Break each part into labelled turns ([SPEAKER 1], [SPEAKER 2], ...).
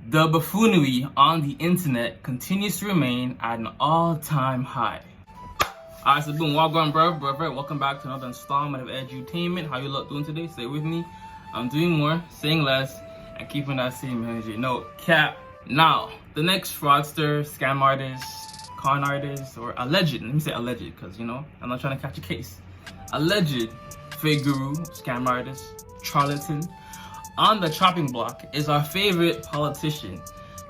[SPEAKER 1] The buffoonery on the internet continues to remain at an all-time high. Alright, so boom, welcome, bro. Welcome back to another installment of Edutainment. How you lot doing today? Stay with me. I'm doing more, saying less, and keeping that same energy. No cap. Now, the next fraudster, scam artist, con artist, or alleged, let me say alleged, because, you know, I'm not trying to catch a case. Alleged fake guru, scam artist, charlatan, on the chopping block is our favorite politician,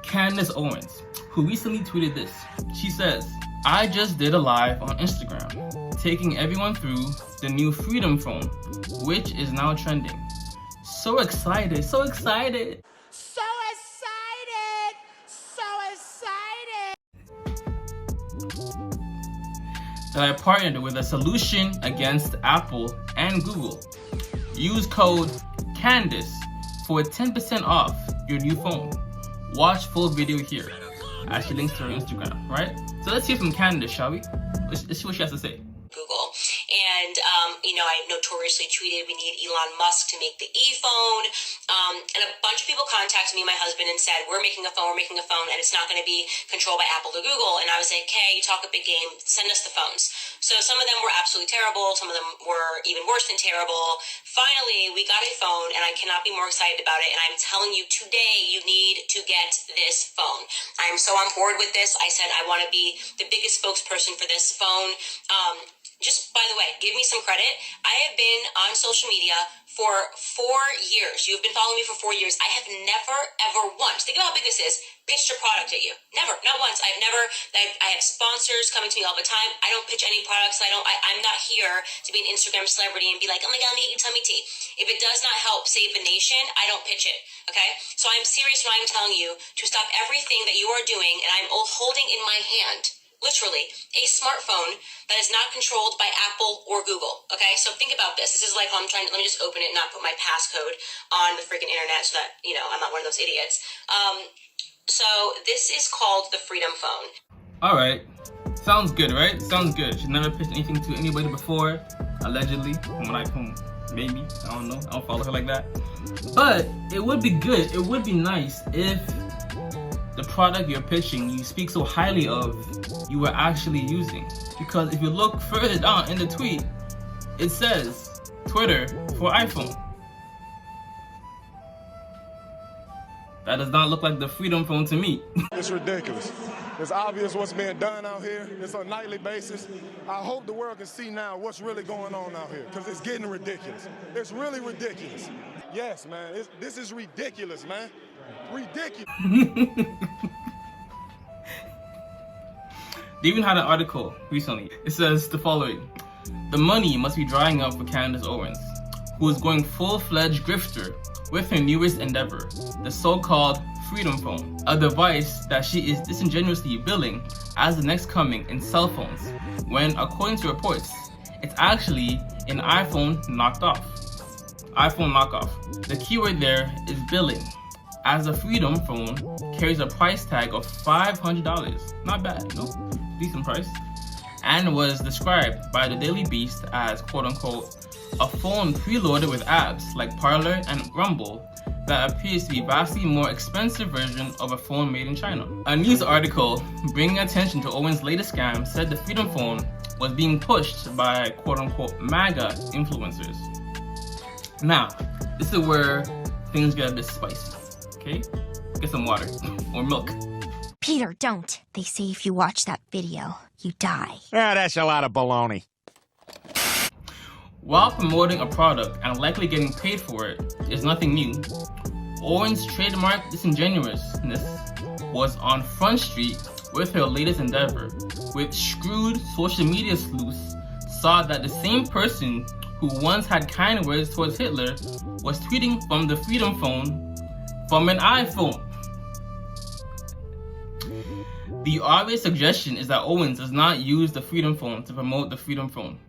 [SPEAKER 1] Candace Owens, who recently tweeted this. She says, "I just did a live on Instagram, taking everyone through the new Freedom phone, which is now trending. So excited, so excited.
[SPEAKER 2] So excited! So excited!
[SPEAKER 1] That I partnered with a solution against Apple and Google. Use code Candace for 10% off your new phone. Watch full video here." She links to her Instagram, right? So let's hear from Candace, shall we? Let's see what she has to say.
[SPEAKER 3] Google. And, I notoriously tweeted we need Elon Musk to make the e-phone. And a bunch of people contacted me, my husband, and said, we're making a phone, and it's not going to be controlled by Apple or Google. And I was like, hey, you talk a big game, send us the phones. So some of them were absolutely terrible. Some of them were even worse than terrible. Finally, we got a phone, and I cannot be more excited about it. And I'm telling you, today, you need to get this phone. I am so on board with this. I said I want to be the biggest spokesperson for this phone. Just, by the way, give me some credit. I have been on social media for 4 years. You've been following me for 4 years. I have never, ever once, think about how big this is, pitched a product at you. Never, not once. I have sponsors coming to me all the time. I don't pitch any products. I'm not here to be an Instagram celebrity and be like, oh my God, I'm eating tummy tea. If it does not help save the nation, I don't pitch it, okay? So I'm serious when I'm telling you to stop everything that you are doing, and I'm holding in my hand, literally, a smartphone that is not controlled by Apple or Google, okay? So think about this. This is like, let me just open it and not put my passcode on the freaking internet so that, I'm not one of those idiots. So this is called the Freedom phone.
[SPEAKER 1] All right, sounds good, right? Sounds good. She's never pitched anything to anybody before, allegedly. Maybe, I don't know. I don't follow her like that. But it would be good, it would be nice if the product you're pitching, you speak so highly of, you were actually using. Because if you look further down in the tweet, it says Twitter for iPhone. That does not look like the Freedom phone to me.
[SPEAKER 4] It's ridiculous. It's obvious what's being done out here. It's on a nightly basis. I hope the world can see now what's really going on out here, because it's getting ridiculous. It's really ridiculous. Yes, man, this is ridiculous, man. Ridiculous.
[SPEAKER 1] They even had an article recently. It says the following: the money must be drying up for Candace Owens, who is going full-fledged grifter with her newest endeavor, the so-called Freedom phone, a device that she is disingenuously billing as the next coming in cell phones, when, according to reports, it's actually an iPhone knockoff. The keyword there is billing, as the Freedom phone carries a price tag of $500. Not bad, no? Decent price. And was described by the Daily Beast as, quote-unquote, a phone preloaded with apps like Parler and Rumble that appears to be vastly more expensive version of a phone made in China. A news article bringing attention to Owens' latest scam said the Freedom phone was being pushed by, quote-unquote, MAGA influencers. Now, this is where things get a bit spicy. Okay? Get some water or milk.
[SPEAKER 5] Peter, don't. They say if you watch that video, you die.
[SPEAKER 6] Yeah, that's a lot of baloney.
[SPEAKER 1] While promoting a product and likely getting paid for it is nothing new, Owens' trademark disingenuousness was on Front Street with her latest endeavor, which shrewd social media sleuths saw that the same person who once had kind words towards Hitler was tweeting from the Freedom phone from an iPhone. The obvious suggestion is that Owens does not use the Freedom phone to promote the Freedom phone.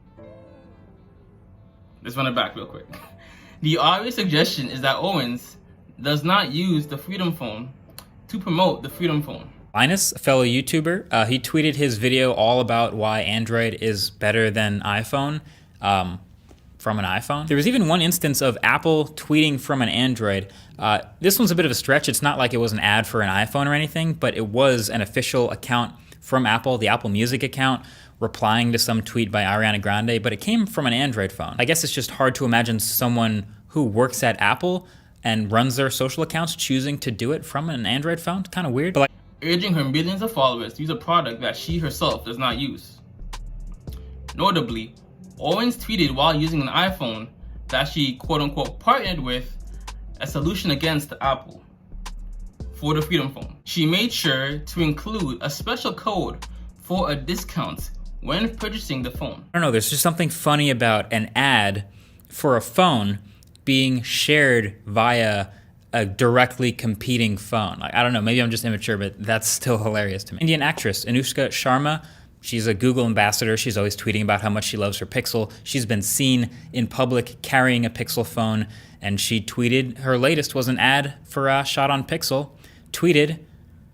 [SPEAKER 1] Let's run it back real quick. The obvious suggestion is that Owens does not use the Freedom phone to promote the Freedom phone.
[SPEAKER 7] Linus, a fellow YouTuber, he tweeted his video all about why Android is better than iPhone from from an iPhone. There was even one instance of Apple tweeting from an Android. This one's a bit of a stretch. It's not like it was an ad for an iPhone or anything, but it was an official account from Apple, the Apple Music account, replying to some tweet by Ariana Grande, but it came from an Android phone. I guess it's just hard to imagine someone who works at Apple and runs their social accounts choosing to do it from an Android phone. It's kind of weird. But like,
[SPEAKER 1] urging her millions of followers to use a product that she herself does not use. Notably, Owens tweeted while using an iPhone that she quote-unquote partnered with a solution against Apple for the Freedom Phone. She made sure to include a special code for a discount when purchasing the phone.
[SPEAKER 7] I don't know, there's just something funny about an ad for a phone being shared via a directly competing phone. Like, I don't know, maybe I'm just immature, but that's still hilarious to me. Indian actress Anushka Sharma, she's a Google ambassador. She's always tweeting about how much she loves her Pixel. She's been seen in public carrying a Pixel phone, and she tweeted her latest was an ad for a shot on Pixel, tweeted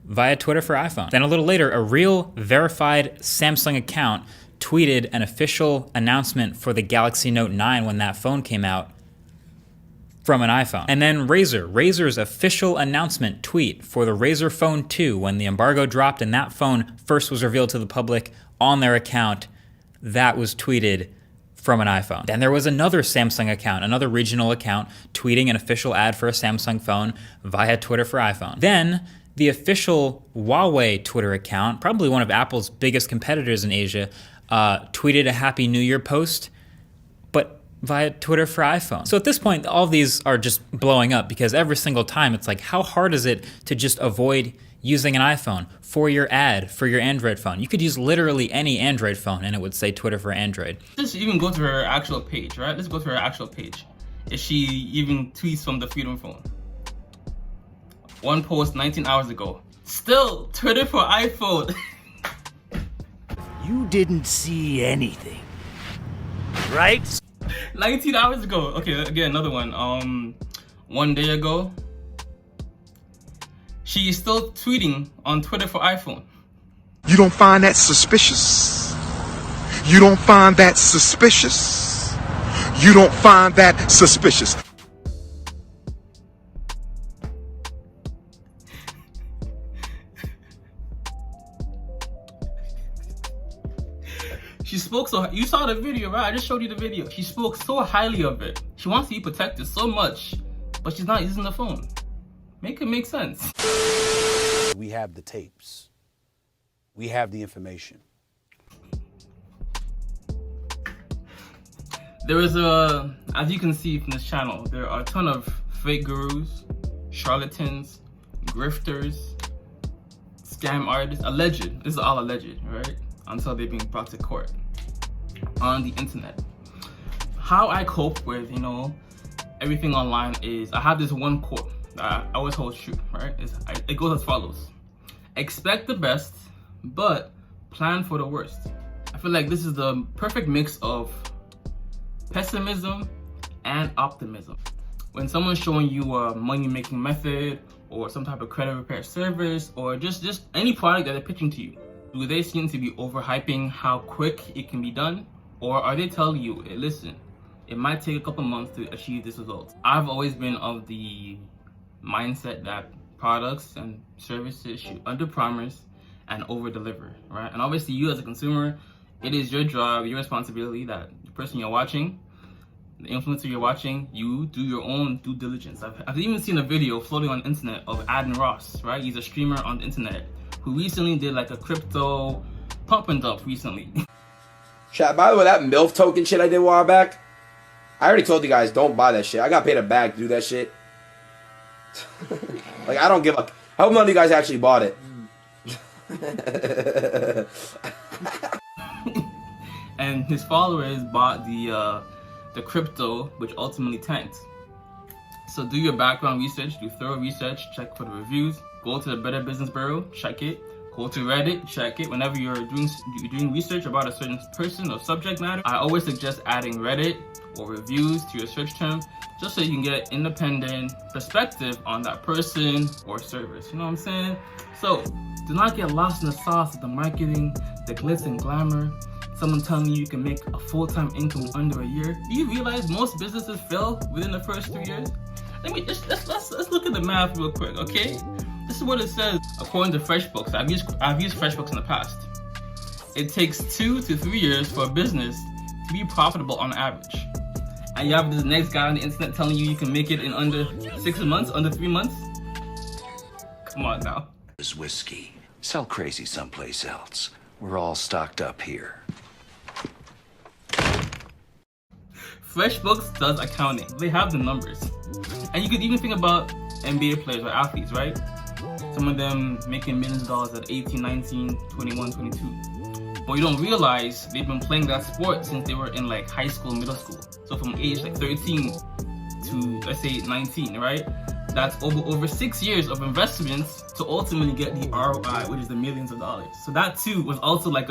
[SPEAKER 7] via Twitter for iPhone. Then a little later, a real verified Samsung account tweeted an official announcement for the Galaxy Note 9 when that phone came out from an iPhone. And then Razer's official announcement tweet for the Razer Phone 2 when the embargo dropped and that phone first was revealed to the public on their account, that was tweeted from an iPhone. Then there was another Samsung account, another regional account, tweeting an official ad for a Samsung phone via Twitter for iPhone. Then the official Huawei Twitter account, probably one of Apple's biggest competitors in Asia, tweeted a Happy New Year post, but via Twitter for iPhone. So at this point, all of these are just blowing up because every single time it's like, how hard is it to just avoid using an iPhone for your ad for your Android phone? You could use literally any Android phone and it would say Twitter for Android.
[SPEAKER 1] Let's even go to her actual page, right? Let's go to her actual page. If she even tweets from the Freedom Phone. One post 19 hours ago. Still Twitter for iPhone.
[SPEAKER 8] You didn't see anything, right?
[SPEAKER 1] 19 hours ago. Okay, again, another one. 1 day ago. She is still tweeting on Twitter for iPhone.
[SPEAKER 9] You don't find that suspicious? You don't find that suspicious? You don't find that suspicious?
[SPEAKER 1] She spoke so, you saw the video, right? I just showed you the video. She spoke so highly of it. She wants to be protected so much, but she's not using the phone. Make it make sense.
[SPEAKER 8] We have the tapes. We have the information.
[SPEAKER 1] There is as you can see from this channel, there are a ton of fake gurus, charlatans, grifters, scam artists, alleged. This is all alleged, right? Until they're being brought to court on the internet. How I cope with, everything online is, I have this one quote that I always hold true, right? It goes as follows. Expect the best, but plan for the worst. I feel like this is the perfect mix of pessimism and optimism. When someone's showing you a money-making method or some type of credit repair service or just any product that they're pitching to you, do they seem to be overhyping how quick it can be done? Or are they telling you, hey, listen, it might take a couple months to achieve this result? I've always been of the mindset that products and services should under-promise and over-deliver, right? And obviously you as a consumer, it is your job, your responsibility that the person you're watching, the influencer you're watching, you do your own due diligence. I've even seen a video floating on the internet of Adin Ross, right? He's a streamer on the internet who recently did like a crypto pump and dump recently.
[SPEAKER 10] Chat, by the way, that MILF token shit I did a while back, I already told you guys, don't buy that shit. I got paid a bag to do that shit. Like, I don't give a... I hope none of you guys actually bought it.
[SPEAKER 1] And his followers bought the crypto, which ultimately tanked. So do your background research, do thorough research, check for the reviews, go to the Better Business Bureau, check it, go to Reddit, check it. Whenever you're doing research about a certain person or subject matter, I always suggest adding Reddit or reviews to your search term, just so you can get independent perspective on that person or service. You know what I'm saying? So do not get lost in the sauce of the marketing, the glitz and glamour. someone telling you you can make a full-time income in under a year. Do you realize most businesses fail within the first 3 years? Let's look at the math real quick, okay? This is what it says according to FreshBooks. I've used FreshBooks in the past. It takes 2 to 3 years for a business to be profitable on average. And you have this next guy on the internet telling you can make it in under 6 months, under 3 months? Come on now.
[SPEAKER 11] Is whiskey. Sell crazy someplace else. We're all stocked up here.
[SPEAKER 1] FreshBooks does accounting. They have the numbers. And you could even think about NBA players or athletes, right? Some of them making millions of dollars at 18, 19, 21, 22. But you don't realize they've been playing that sport since they were in like high school, middle school. So from age like 13 to let's say 19, right? That's over 6 years of investments to ultimately get the ROI, which is the millions of dollars. So that too was also like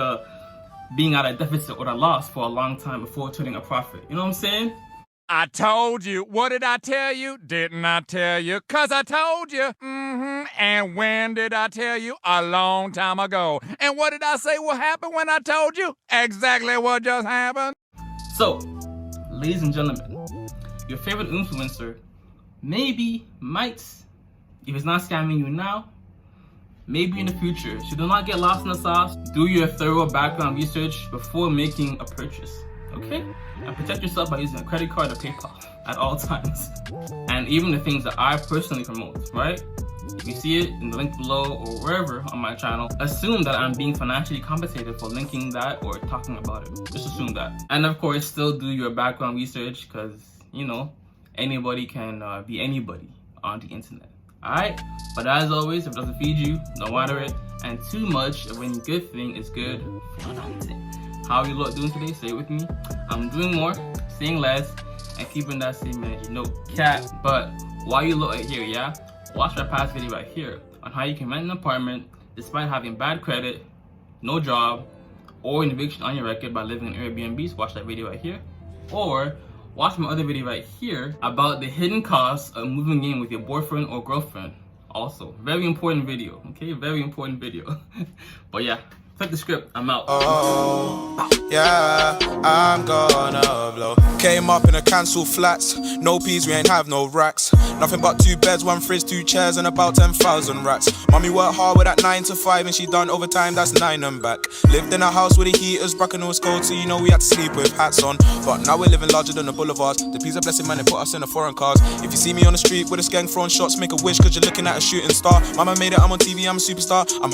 [SPEAKER 1] being at a deficit or a loss for a long time before turning a profit. You know what I'm saying?
[SPEAKER 6] I told you. What did I tell you? Didn't I tell you? 'Cause I told you. And when did I tell you? A long time ago. And what did I say will happen when I told you? Exactly what just happened.
[SPEAKER 1] So, ladies and gentlemen, your favorite influencer might, if it's not scamming you now, maybe in the future. So do not get lost in the sauce. Do your thorough background research before making a purchase, okay? And protect yourself by using a credit card or PayPal at all times. And even the things that I personally promote, right? If you see it in the link below or wherever on my channel, assume that I'm being financially compensated for linking that or talking about it. Just assume that. And of course, still do your background research because, you know, anybody can be anybody on the internet. Alright? But as always, if it doesn't feed you, don't water it. And too much of any good thing is good for nothing. How are you lot doing today? Say it with me. I'm doing more, saying less, and keeping that same energy. No cap. But while you lot are here, yeah? Watch my past video right here on how you can rent an apartment despite having bad credit, no job, or an eviction on your record by living in Airbnbs. Watch that video right here. Or watch my other video right here about the hidden costs of moving in with your boyfriend or girlfriend. Also, very important video, okay? Very important video. But yeah, flip the script, I'm out.
[SPEAKER 12] Oh, yeah, I'm gonna blow. Came up in a cancel flats. No peas, we ain't have no racks. Nothing but 2 beds, 1 fridge, 2 chairs, and about 10,000 rats. Mommy worked hard with that 9 to 5, and she done overtime, that's 9 and back. Lived in a house with the heaters, back and it was cold, so you know we had to sleep with hats on. But now we're living larger than the boulevards. The peas are blessing, man, they put us in the foreign cars. If you see me on the street with a gang throwing shots, make a wish, cause you're looking at a shooting star. Mama made it, I'm on TV, I'm a superstar. I'm